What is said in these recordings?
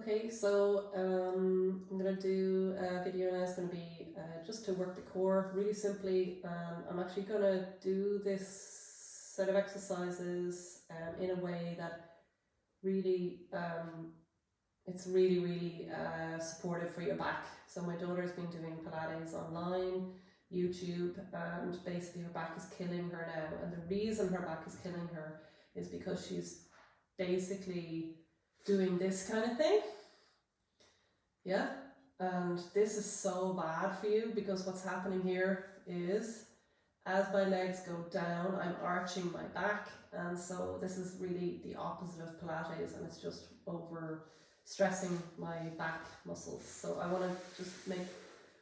Okay, so I'm going to do a video now. It's going to be just to work the core really simply. I'm actually going to do this set of exercises in a way that really, it's really supportive for your back. So my daughter's been doing Pilates online, YouTube, and basically her back is killing her now. And the reason her back is killing her is because she's basically doing this kind of thing, yeah, and this is so bad for you because what's happening here is as my legs go down, I'm arching my back, and so this is really the opposite of Pilates, and it's just over stressing my back muscles. So I want to just make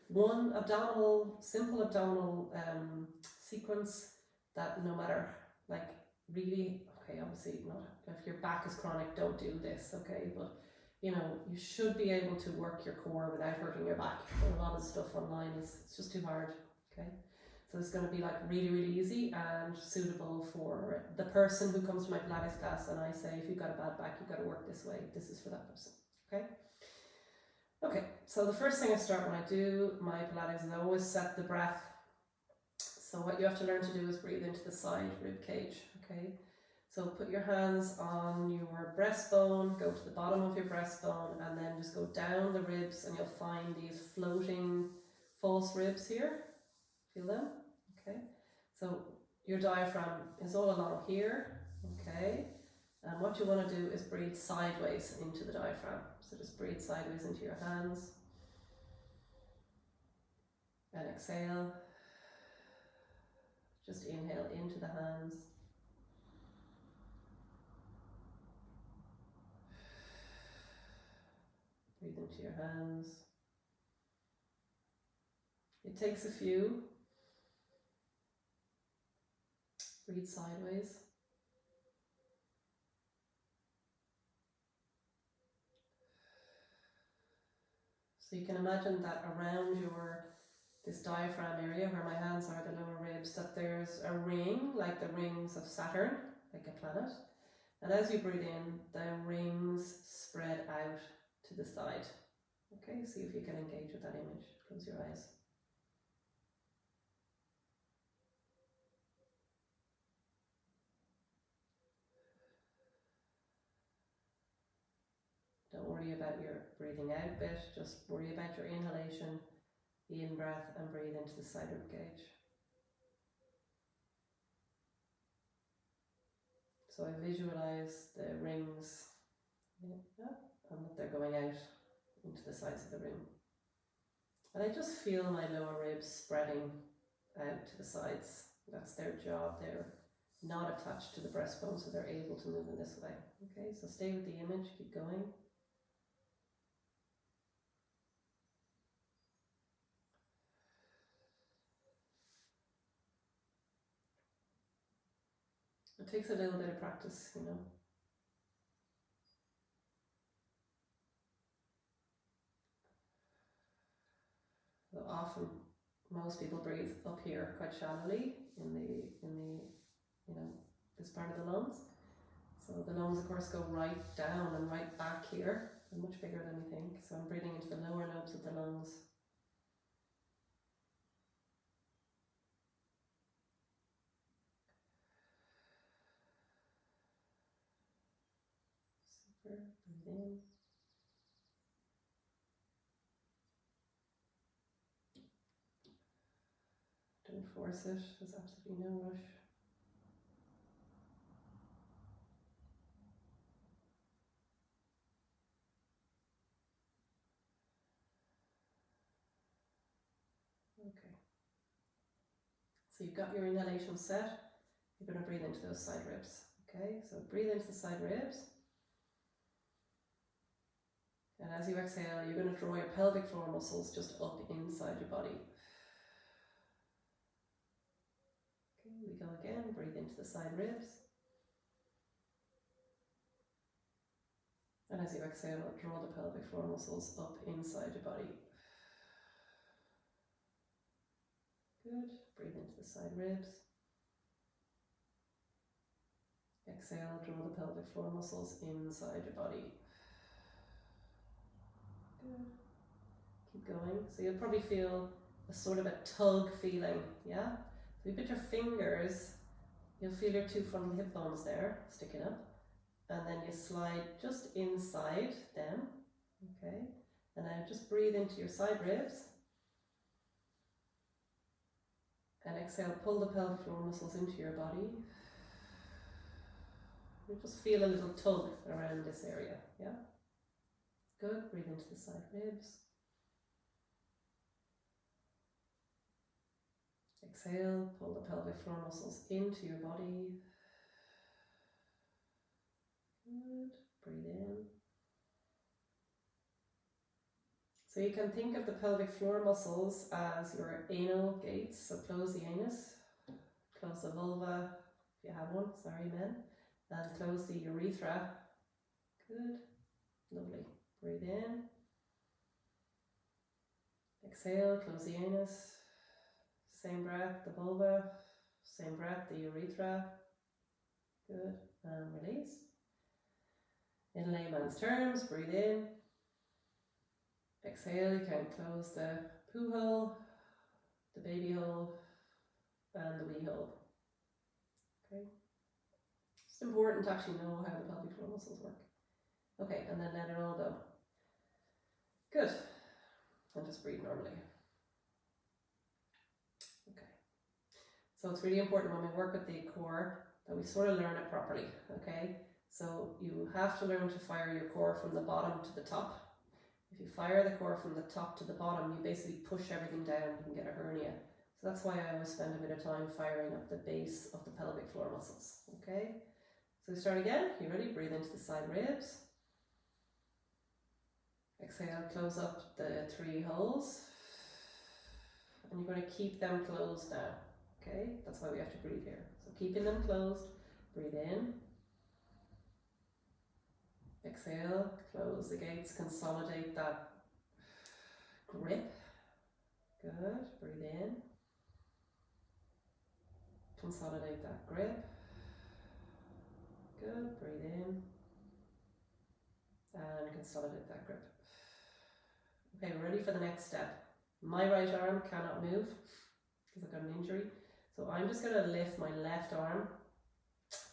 one simple abdominal sequence that no matter, like, really, okay, obviously not, if your back is chronic, don't do this, okay, but you know, you should be able to work your core without hurting your back. But a lot of stuff online it's just too hard, okay? So it's going to be like really easy and suitable for the person who comes to my Pilates class, and I say, if you've got a bad back, you've got to work this way. This is for that person, okay? Okay, so the first thing I start when I do my Pilates is I always set the breath. So what you have to learn to do is breathe into the side rib cage, okay? So put your hands on your breastbone, go to the bottom of your breastbone, and then just go down the ribs, and you'll find these floating false ribs here. Feel them? Okay. So your diaphragm is all along here, okay? And what you want to do is breathe sideways into the diaphragm. So just breathe sideways into your hands. And exhale. Just inhale into the hands. Breathe into your hands. It takes a few. Breathe sideways. So you can imagine that around this diaphragm area where my hands are, the lower ribs, that there's a ring, like the rings of Saturn, like a planet. And as you breathe in, the rings spread out to the side. Okay, see if you can engage with that image. Close your eyes. Don't worry about your breathing out bit, just worry about your inhalation, the in-breath, and breathe into the side rib cage. So I visualize the rings, and that they're going out into the sides of the ring. And I just feel my lower ribs spreading out to the sides. That's their job. They're not attached to the breastbone, so they're able to move in this way. Okay, so stay with the image, keep going. It takes a little bit of practice, you know. So often, most people breathe up here quite shallowly in the this part of the lungs. So the lungs, of course, go right down and right back here. They're much bigger than you think. So I'm breathing into the lower lobes of the lungs. Super. Breathe in. Don't force it. There's absolutely no rush. Okay. So you've got your inhalation set. You're going to breathe into those side ribs. Okay, so breathe into the side ribs. And as you exhale, you're going to draw your pelvic floor muscles just up inside your body. Okay, we go again. Breathe into the side ribs. And as you exhale, draw the pelvic floor muscles up inside your body. Good. Breathe into the side ribs. Exhale, draw the pelvic floor muscles inside your body. going. So you'll probably feel a sort of a tug feeling, yeah? So you put your fingers, you'll feel your two frontal hip bones there sticking up, and then you slide just inside them, okay? And now just breathe into your side ribs. And exhale, pull the pelvic floor muscles into your body. You just feel a little tug around this area, yeah? Good, breathe into the side ribs. Exhale, pull the pelvic floor muscles into your body. Good, breathe in. So you can think of the pelvic floor muscles as your anal gates, so close the anus, close the vulva, if you have one, sorry men, and close the urethra. Good, lovely. Breathe in. Exhale, close the anus. Same breath, the vulva. Same breath, the urethra. Good, and release. In layman's terms, breathe in. Exhale, you can close the poo hole, the baby hole, and the wee hole. Okay. It's important to actually know how the pelvic floor muscles work. Okay, and then let it all go. Good. And just breathe normally. Okay. So it's really important when we work with the core that we sort of learn it properly. Okay. So you have to learn to fire your core from the bottom to the top. If you fire the core from the top to the bottom, you basically push everything down, you can get a hernia. So that's why I always spend a bit of time firing up the base of the pelvic floor muscles. Okay. So we start again. You ready? Breathe into the side ribs. Exhale, close up the 3 holes. And you're going to keep them closed now. Okay, that's why we have to breathe here. So keeping them closed, breathe in. Exhale, close the gates, consolidate that grip. Good, breathe in. Consolidate that grip. Good, breathe in. And consolidate that grip. Okay, we're ready for the next step. My right arm cannot move because I've got an injury. So I'm just going to lift my left arm,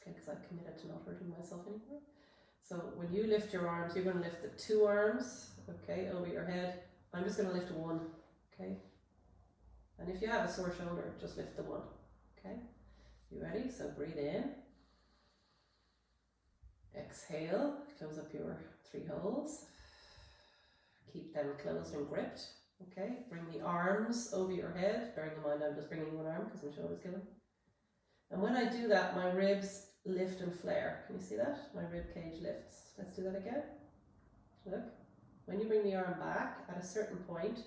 okay, because I've committed to not hurting myself anymore. So when you lift your arms, you're going to lift the 2 arms, okay, over your head. I'm just going to lift 1, okay? And if you have a sore shoulder, just lift the 1, okay? You ready? So breathe in. Exhale, close up your 3 holes. Keep them closed and gripped. Okay, bring the arms over your head. Bearing in mind I'm just bringing 1 arm because my shoulder's given. And when I do that, my ribs lift and flare. Can you see that? My rib cage lifts. Let's do that again. Look, when you bring the arm back, at a certain point,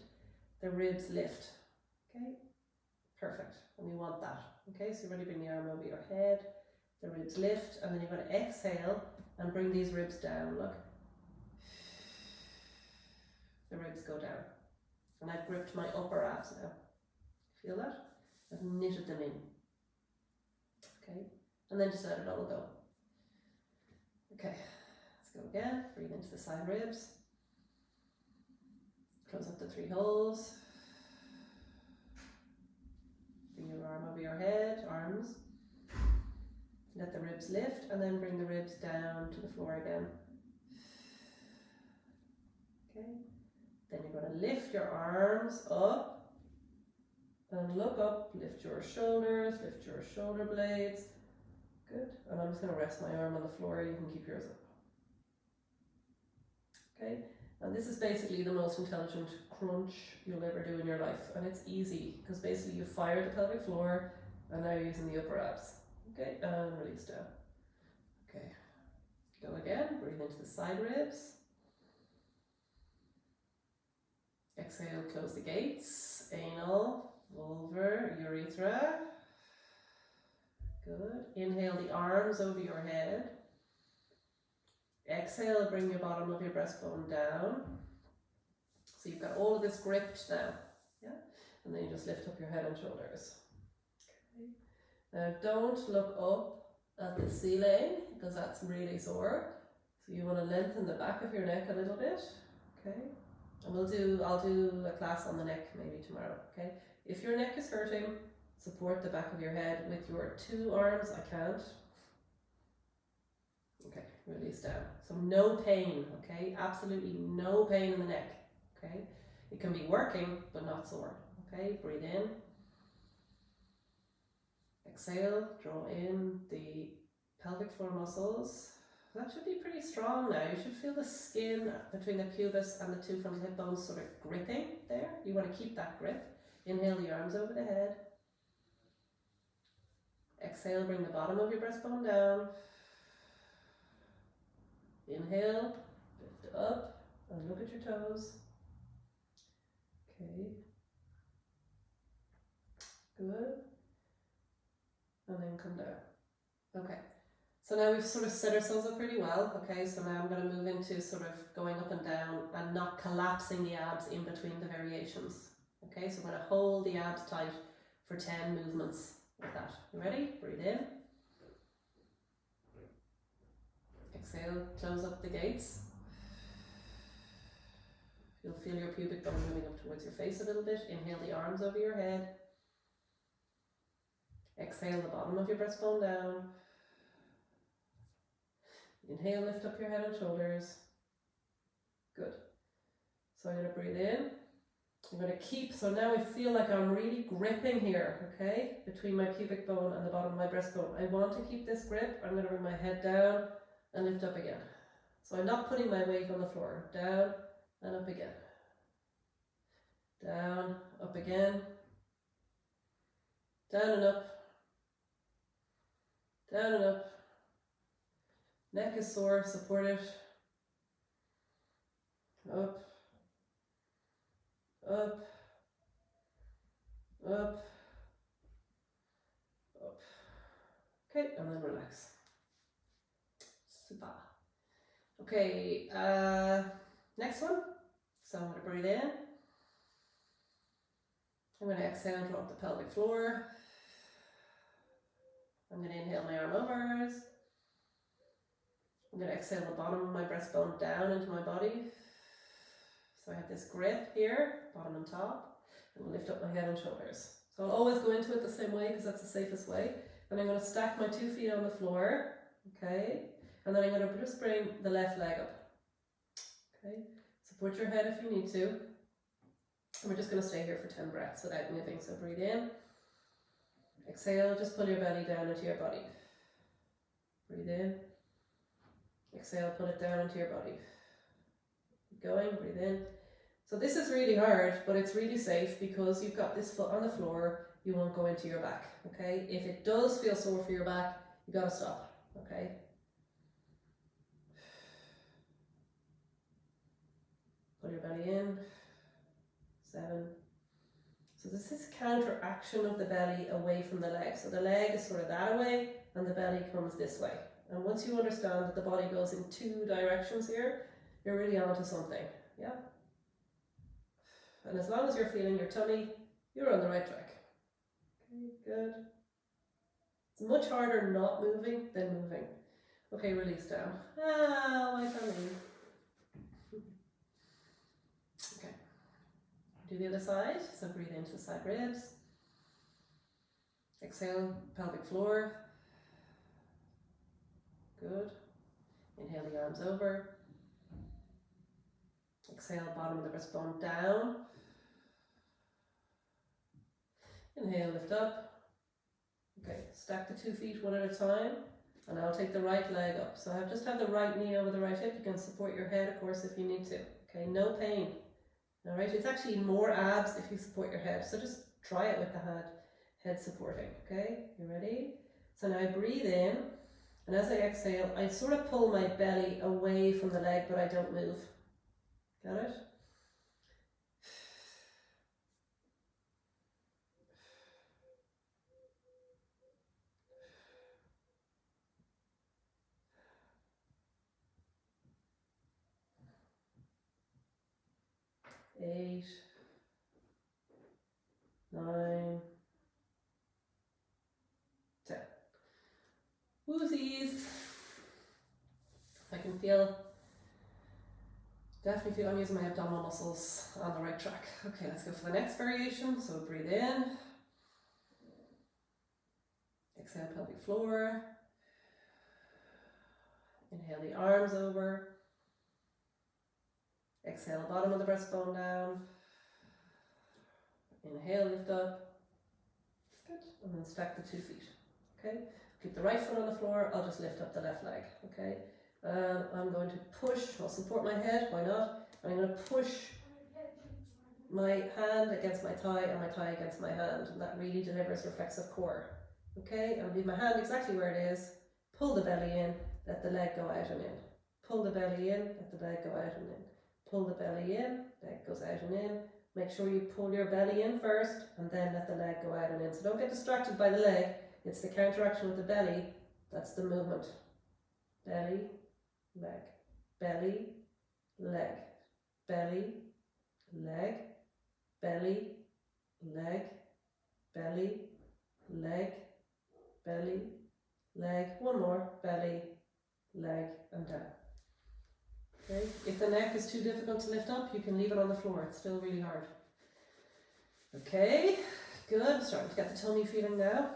the ribs lift. Okay, perfect. And we want that. Okay, so you're ready to bring the arm over your head. The ribs lift, and then you're going to exhale and bring these ribs down. Look. The ribs go down. And I've gripped my upper abs now. Feel that? I've knitted them in. Okay, and then just let it all go. Okay, let's go again. Breathe into the side ribs. Close up the 3 holes. Bring your arm over your head, arms. Let the ribs lift, and then bring the ribs down to the floor again. Okay. Then you're going to lift your arms up and look up, lift your shoulders, lift your shoulder blades. Good. And I'm just going to rest my arm on the floor. You can keep yours up. Okay. And this is basically the most intelligent crunch you'll ever do in your life. And it's easy because basically you fire the pelvic floor and now you're using the upper abs. Okay. And release down. Okay. Go again. Breathe into the side ribs. Exhale, close the gates, anal, vulvar, urethra. Good. Inhale the arms over your head. Exhale, bring your bottom of your breastbone down. So you've got all of this gripped now. Yeah? And then you just lift up your head and shoulders. Okay. Now don't look up at the ceiling because that's really sore. So you want to lengthen the back of your neck a little bit. Okay. And I'll do a class on the neck maybe tomorrow, okay? If your neck is hurting, support the back of your head with your 2 arms. I can't. Okay, release down. So no pain, okay? Absolutely no pain in the neck, okay? It can be working, but not sore, okay? Breathe in. Exhale, draw in the pelvic floor muscles. That should be pretty strong now. You should feel the skin between the pubis and the 2 frontal hip bones sort of gripping there. You want to keep that grip. Inhale the arms over the head. Exhale, bring the bottom of your breastbone down. Inhale, lift up and look at your toes. Okay, good. And then come down. Okay, so now we've sort of set ourselves up pretty well. Okay, so now I'm going to move into sort of going up and down and not collapsing the abs in between the variations. Okay, so I'm going to hold the abs tight for 10 movements like that. You ready? Breathe in. Exhale, close up the gates. You'll feel your pubic bone moving up towards your face a little bit. Inhale the arms over your head. Exhale the bottom of your breastbone down. Inhale, lift up your head and shoulders. Good. So I'm going to breathe in. I'm going to keep, so now I feel like I'm really gripping here, okay, between my pubic bone and the bottom of my breastbone. I want to keep this grip. I'm going to bring my head down and lift up again. So I'm not putting my weight on the floor. Down and up again. Down, up again. Down and up. Down and up. Neck is sore, support it. Up. Up. Up. Up. Okay, and then relax. Super. Okay, next one. So I'm going to breathe in. I'm going to exhale and drop the pelvic floor. I'm going to inhale my arm overs. I'm going to exhale the bottom of my breastbone down into my body. So I have this grip here, bottom and top. I'm going to lift up my head and shoulders. So I'll always go into it the same way because that's the safest way. And I'm going to stack my 2 feet on the floor. Okay. And then I'm going to just bring the left leg up. Okay. Support your head if you need to. And we're just going to stay here for 10 breaths without moving. So breathe in. Exhale, just pull your belly down into your body. Breathe in. Exhale, pull it down into your body. Keep going, breathe in. So this is really hard, but it's really safe because you've got this foot on the floor. You won't go into your back, okay? If it does feel sore for your back, you got to stop, okay? Pull your belly in. 7. So this is counteraction of the belly away from the leg. So the leg is sort of that way and the belly comes this way. And once you understand that the body goes in 2 directions here, you're really onto something, yeah? And as long as you're feeling your tummy, you're on the right track. Okay, good. It's much harder not moving than moving. Okay, release down. Ah, my tummy. Okay. Do the other side. So breathe into the side ribs. Exhale, pelvic floor. Good. Inhale the arms over. Exhale, bottom of the breastbone down. Inhale, lift up. Okay, stack the 2 feet one at a time. And I'll take the right leg up. So I just have the right knee over the right hip. You can support your head, of course, if you need to. Okay, no pain. All right, it's actually more abs if you support your head. So just try it with the head supporting. Okay, you ready? So now I breathe in. And as I exhale, I sort of pull my belly away from the leg, but I don't move. Got it? Eight, 9, 10. Woozies. I can feel Definitely feel I'm using my abdominal muscles on the right track. Okay, let's go for the next variation. So breathe in. Exhale, pelvic floor. Inhale the arms over. Exhale, bottom of the breastbone down. Inhale, lift up. Good. And then stack the 2 feet. Okay. Keep the right foot on the floor. I'll just lift up the left leg. Okay. I'm going to push. I'll support my head. Why not? I'm going to push my hand against my thigh and my thigh against my hand. And that really delivers reflexive core. Okay. I'll leave my hand exactly where it is. Pull the belly in. Let the leg go out and in. Pull the belly in. Let the leg go out and in. Pull the belly in. Leg goes out and in. Make sure you pull your belly in first and then let the leg go out and in. So don't get distracted by the leg. It's the counteraction with the belly. That's the movement. Belly, leg, belly, leg, belly, leg, belly, leg, belly, leg, belly, leg. One more. Belly, leg, and down. Okay. If the neck is too difficult to lift up, you can leave it on the floor. It's still really hard. Okay, good. Starting to get the tummy feeling now.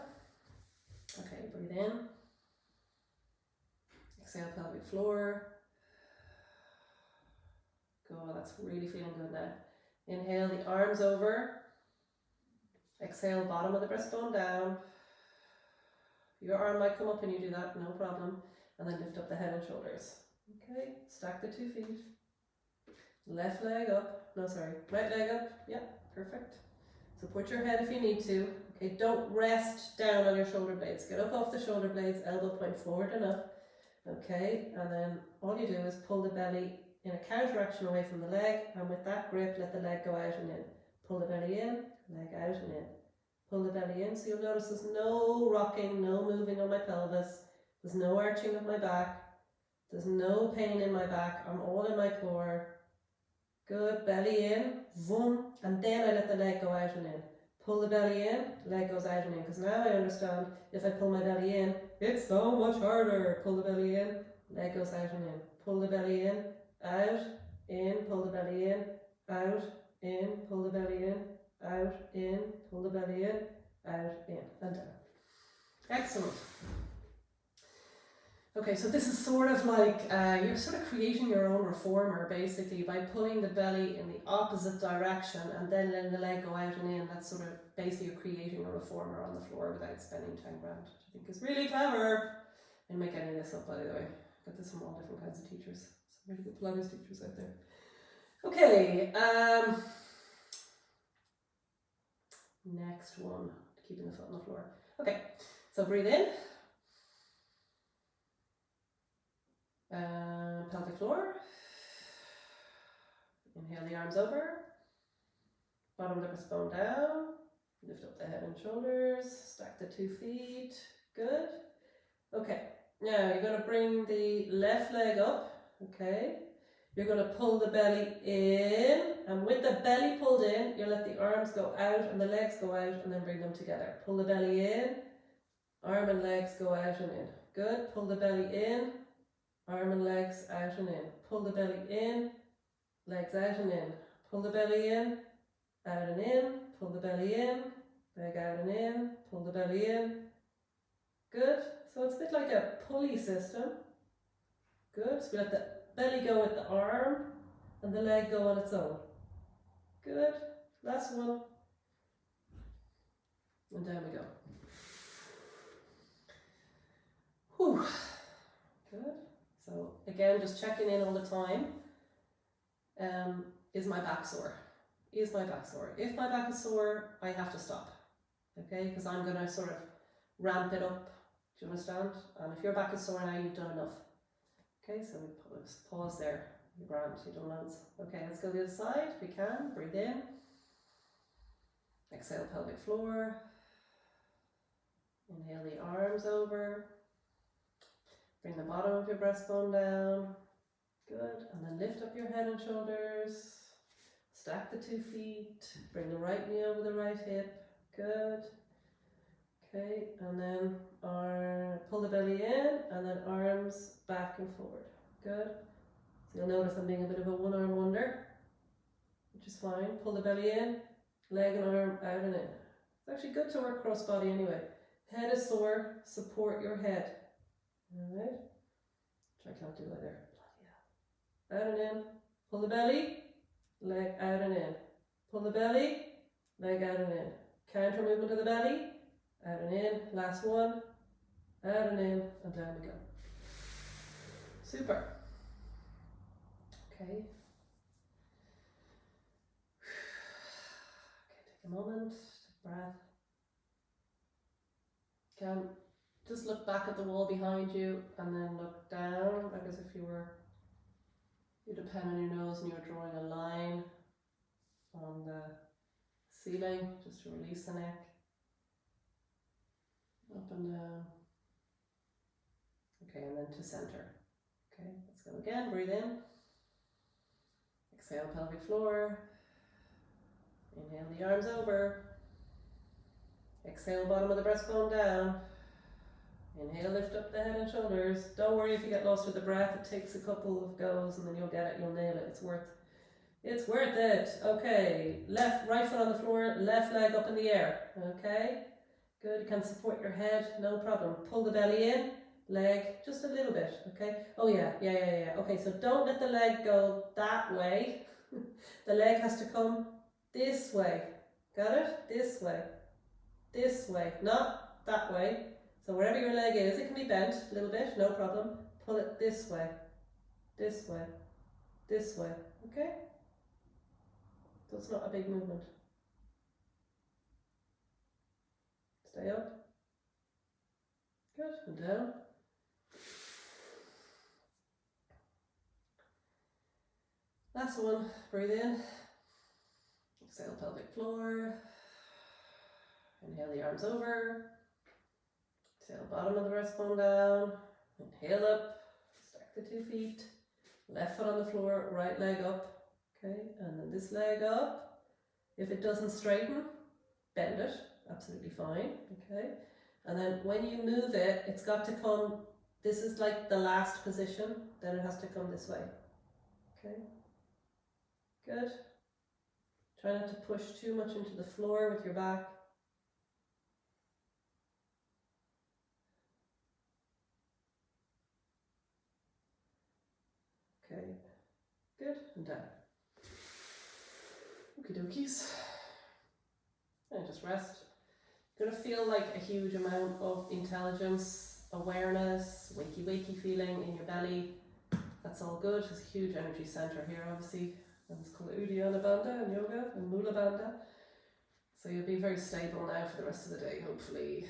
Okay, breathe in. Exhale, pelvic floor. Good, that's really feeling good now. Inhale the arms over. Exhale, bottom of the breastbone down. Your arm might come up when you do that, no problem. And then lift up the head and shoulders. Okay, stack the 2 feet. Left leg up. No, sorry, right leg up. Yeah, perfect. Support your head if you need to. Okay, don't rest down on your shoulder blades. Get up off the shoulder blades, elbow point forward and up. Okay, and then all you do is pull the belly in a counteraction away from the leg, and with that grip, let the leg go out and in. Pull the belly in, leg out and in. Pull the belly in, so you'll notice there's no rocking, no moving on my pelvis. There's no arching of my back. There's no pain in my back. I'm all in my core. Good, belly in, boom, and then I let the leg go out and in. Pull the belly in, leg goes out and in, because now I understand if I pull my belly in, it's so much harder. Pull the belly in, leg goes out and in. Pull the belly in, out, in, pull the belly in, out, in, pull the belly in, out, in, pull the belly in, out, in, and down. Excellent. Okay, so this is sort of like, you're sort of creating your own reformer basically by pulling the belly in the opposite direction and then letting the leg go out and in. That's sort of basically you're creating a reformer on the floor without spending 10 grand, which I think is really clever. I didn't make any of this up, by the way. Got this from all different kinds of teachers. Some really good Pilates teachers out there. Okay, next one, keeping the foot on the floor. Okay, so breathe in. Pelvic floor. Inhale the arms over. Bottom of the breastbone down. Lift up the head and shoulders. Stack the 2 feet. Good. Okay. Now you're going to bring the left leg up. Okay. You're going to pull the belly in. And with the belly pulled in, you let the arms go out and the legs go out and then bring them together. Pull the belly in. Arm and legs go out and in. Good. Pull the belly in. Arm and legs out and in. Pull the belly in, legs out and in. Pull the belly in, out and in. Pull the belly in, leg out and in. Pull the belly in. Good. So it's a bit like a pulley system. Good. So we let the belly go with the arm and the leg go on its own. Good. Last one. And down we go. Whew. Good. So again, just checking in all the time. Is my back sore? Is my back sore? If my back is sore, I have to stop. Okay, because I'm going to sort of ramp it up. Do you understand? And if your back is sore now, you've done enough. Okay, so we pause there. You're grand, you've done loads. Okay, let's go to the other side if we can. Breathe in. Exhale, pelvic floor. Inhale the arms over. Bring the bottom of your breastbone down. Good. And then lift up your head and shoulders. Stack the 2 feet. Bring the right knee over the right hip. Good. Okay. And then pull the belly in and then arms back and forward. Good. You'll notice I'm being a bit of a one-arm wonder, which is fine. Pull the belly in, leg and arm out and in. It's actually good to work cross body anyway. Head is sore, support your head. Alright? Which I can't do either. Out and in. Pull the belly, leg out and in. Pull the belly, leg out and in. Counter movement of the belly, out and in. Last one, out and in, and down we go. Super. Okay. Okay, take a moment, take a breath. Can just look back at the wall behind you and then look down, like as if you had a pen on your nose and you were drawing a line on the ceiling, just to release the neck. Up and down. Okay, and then to center. Okay, let's go again. Breathe in. Exhale, pelvic floor. Inhale the arms over. Exhale, bottom of the breastbone down. Inhale, lift up the head and shoulders. Don't worry if you get lost with the breath. It takes a couple of goes and then you'll get it, you'll nail it. It's worth it. Okay, right foot on the floor, left leg up in the air. Okay, good. You can support your head, no problem. Pull the belly in, leg just a little bit. Okay. Oh yeah. Okay, so don't let the leg go that way. The leg has to come this way. Got it? This way, not that way. So wherever your leg is, it can be bent a little bit, no problem. Pull it this way, okay? So it's not a big movement. Stay up. Good, and down. Last one, breathe in. Exhale, pelvic floor. Inhale the arms over. Exhale, bottom of the breastbone down. Inhale up. Stack the 2 feet. Left foot on the floor, right leg up. Okay, and then this leg up. If it doesn't straighten, bend it. Absolutely fine. Okay, and then when you move it, it's got to come. This is like the last position. Then it has to come this way. Okay. Good. Try not to push too much into the floor with your back. Okay, good, and down. Okie dokies. And just rest. You're gonna feel like a huge amount of intelligence, awareness, wakey feeling in your belly. That's all good. There's a huge energy center here, obviously. And it's called Uddiyana Bandha in yoga and Mula Bandha. So you'll be very stable now for the rest of the day, hopefully.